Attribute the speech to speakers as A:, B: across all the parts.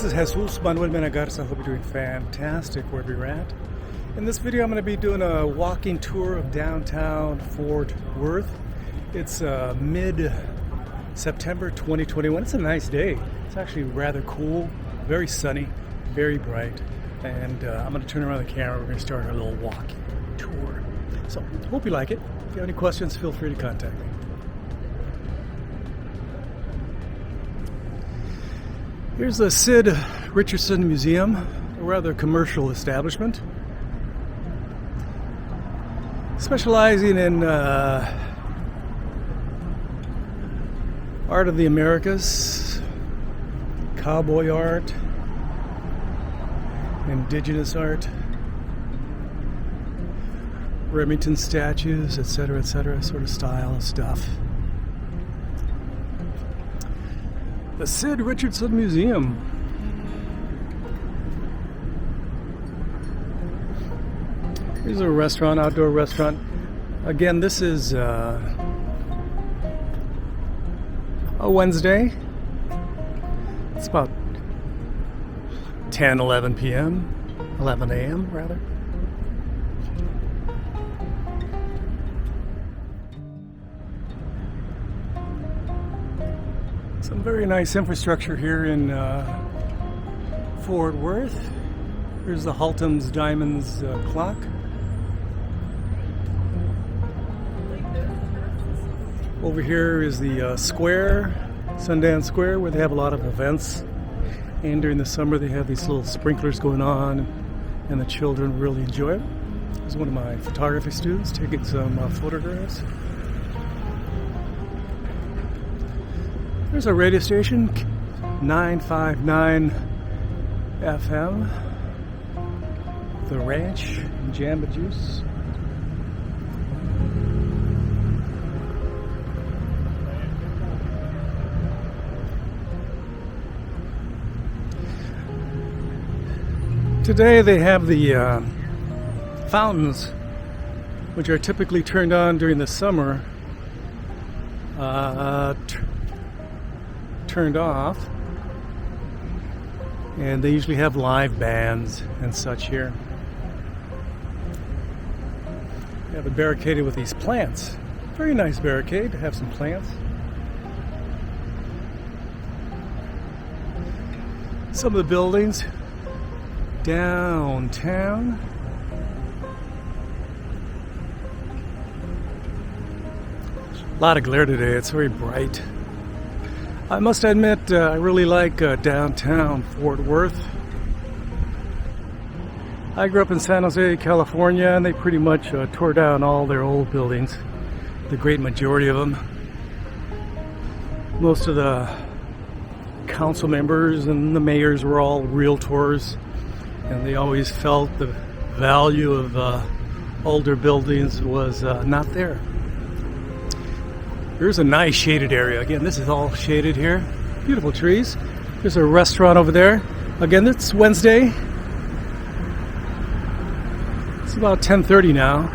A: is Jesus Manuel Menagarza. I hope you're doing fantastic wherever you're at. In this video, I'm going to be doing a walking tour of downtown Fort Worth. It's mid-September 2021. It's a nice day. It's actually rather cool, very sunny, very bright. And I'm going to turn around the camera. We're going to start our little walking tour. So, hope you like it. If you have any questions, feel free to contact me. Here's the Sid Richardson Museum, a rather commercial establishment, specializing in art of the Americas, cowboy art, indigenous art, Remington statues, etc., sort of style stuff. The Sid Richardson Museum. Here's a restaurant, outdoor restaurant. Again, this is a Wednesday. It's about 10, 11 p.m., 11 a.m. rather. Some very nice infrastructure here in Fort Worth. Here's the Haltom's Diamonds clock. Over here is the square, Sundance Square, where they have a lot of events. And during the summer they have these little sprinklers going on, and the children really enjoy it. There's one of my photography students taking some photographs. There's a radio station, 959 FM, The Ranch in Jamba Juice. Today they have the fountains, which are typically turned on during the summer, turned off, and they usually have live bands and such here. They have it barricaded with these plants. Very nice barricade to have some plants. Some of the buildings downtown. A lot of glare today. It's very bright. I must admit, I really like downtown Fort Worth. I grew up in San Jose, California, and they pretty much tore down all their old buildings, the great majority of them. Most of the council members and the mayors were all realtors, and they always felt the value of older buildings was not there. Here's a nice shaded area. Again, this is all shaded here. Beautiful trees. There's a restaurant over there. Again, it's Wednesday. It's about 10:30 now.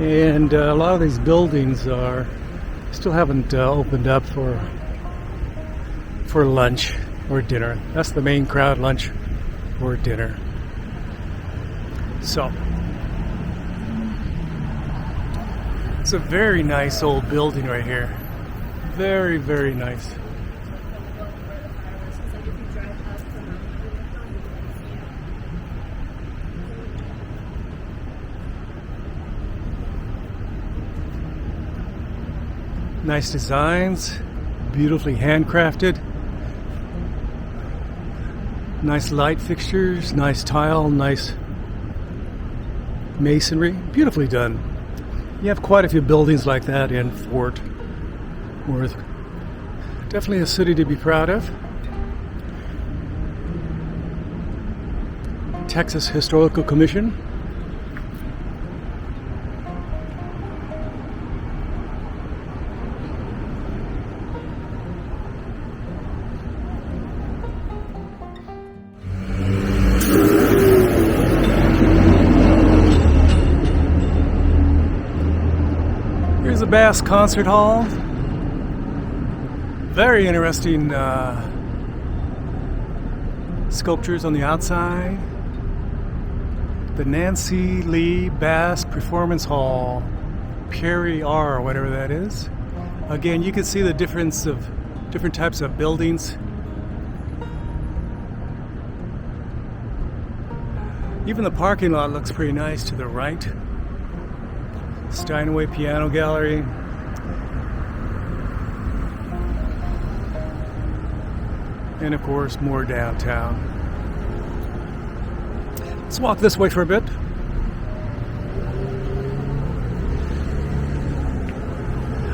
A: And a lot of these buildings still haven't opened up for lunch or dinner. That's the main crowd, lunch or dinner. So, it's a very nice old building right here. Very, very nice. Nice designs, beautifully handcrafted. Nice light fixtures, nice tile, nice masonry. Beautifully done. You have quite a few buildings like that in Fort Worth. Definitely a city to be proud of. Texas Historical Commission. Here's the Bass Concert Hall. Very interesting sculptures on the outside. The Nancy Lee Bass Performance Hall, Perry R, whatever that is. Again, you can see the difference of different types of buildings. Even the parking lot looks pretty nice to the right. Steinway Piano Gallery. And of course, more downtown. Let's walk this way for a bit.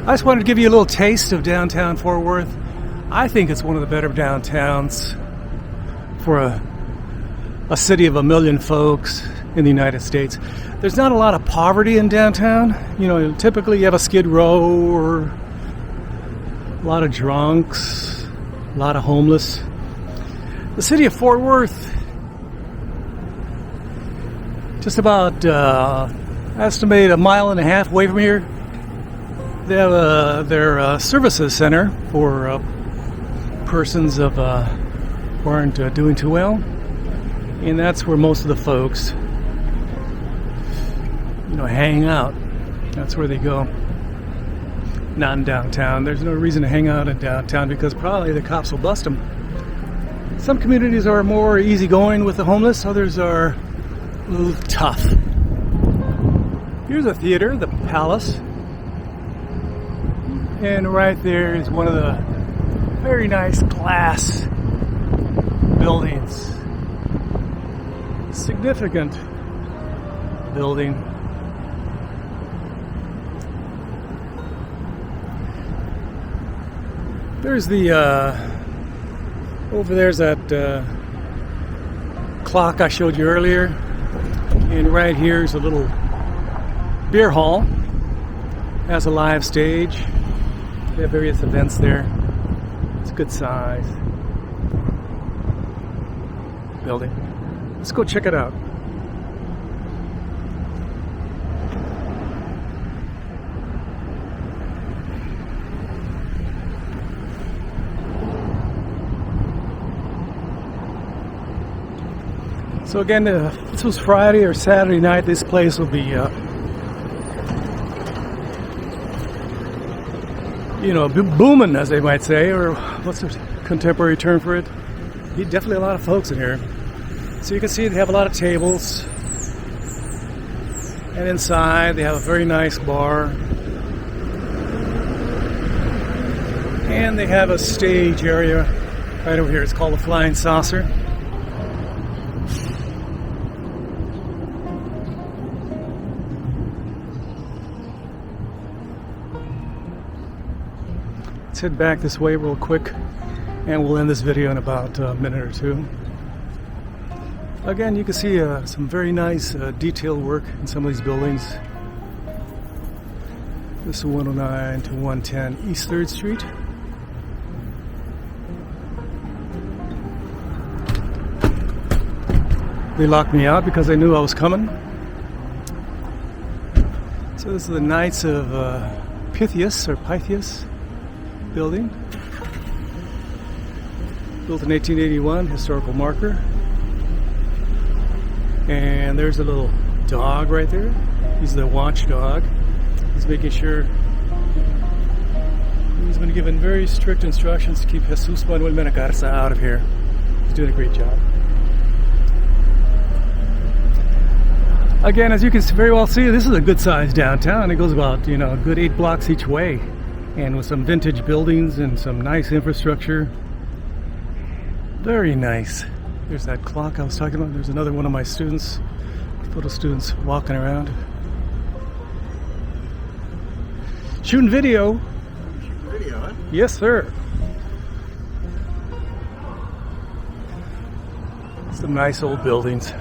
A: I just wanted to give you a little taste of downtown Fort Worth. I think it's one of the better downtowns for a city of 1 million folks in the United States. There's not a lot of poverty in downtown. You know, typically you have a Skid Row or a lot of drunks, a lot of homeless. The city of Fort Worth, just about estimate 1.5 miles away from here, they have their services center for persons who aren't doing too well, and that's where most of the folks, hang out. That's where they go. Not in downtown. There's no reason to hang out in downtown because probably the cops will bust them. Some communities are more easygoing with the homeless. Others are a little tough. Here's a theater, the Palace. And right there is one of the very nice glass buildings. Significant building. There's the, over there's that clock I showed you earlier. And right here is a little beer hall. Has a live stage. They have various events there. It's a good size building. Let's go check it out. So again, this was Friday or Saturday night. This place will be booming, as they might say, or what's the contemporary term for it? Definitely a lot of folks in here. So you can see they have a lot of tables, and inside they have a very nice bar, and they have a stage area right over here. It's called the Flying Saucer. Let's head back this way real quick, and we'll end this video in about a minute or two. Again, you can see some very nice detail work in some of these buildings. This is 109 to 110 East 3rd Street. They locked me out because they knew I was coming. So this is the Knights of Pythias building. Built in 1881, historical marker. And there's a little dog right there. He's the watchdog. He's making sure. He's been given very strict instructions to keep Jesus Manuel Menagarza out of here. He's doing a great job. Again, as you can very well see, this is a good sized downtown. It goes about, a good 8 blocks each way. And with some vintage buildings and some nice infrastructure. Very nice. There's that clock I was talking about. There's another one of my students, photo students, walking around. Shooting video.
B: Shooting video, huh?
A: Yes, sir. Some nice old buildings.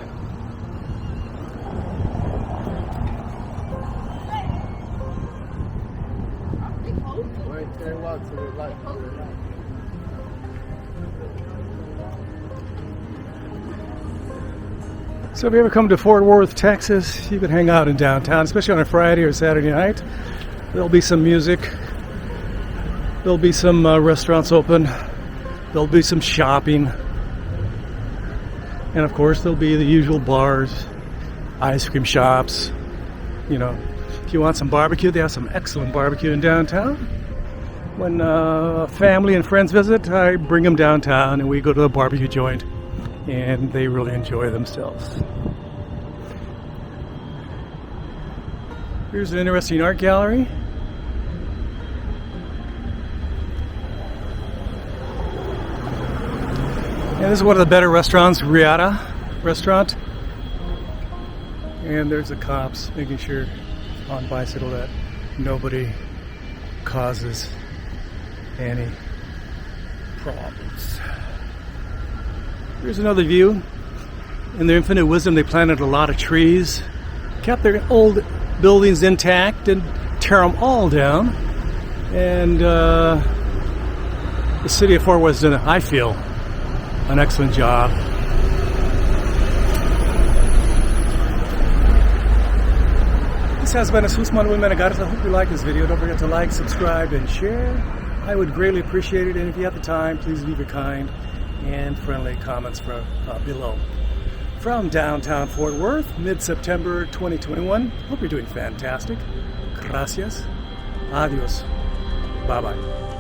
A: So if you ever come to Fort Worth, Texas, you can hang out in downtown, especially on a Friday or Saturday night. There'll be some music. There'll be some restaurants open. There'll be some shopping. And of course, there'll be the usual bars, ice cream shops. You know, if you want some barbecue, they have some excellent barbecue in downtown. When family and friends visit, I bring them downtown and we go to a barbecue joint, and they really enjoy themselves. Here's an interesting art gallery. And this is one of the better restaurants, Riata Restaurant. And there's the cops making sure on bicycle that nobody causes any problems. Here's another view. In their infinite wisdom, they planted a lot of trees, kept their old buildings intact, and tear them all down. And the city of Fort Worth has done, I feel, an excellent job. This has been a Susman Women Agares. I hope you like this video. Don't forget to like, subscribe, and share. I would greatly appreciate it. And if you have the time, please leave your kind and friendly comments below. From downtown Fort Worth, mid-September 2021. Hope you're doing fantastic. Gracias. Adios. Bye-bye.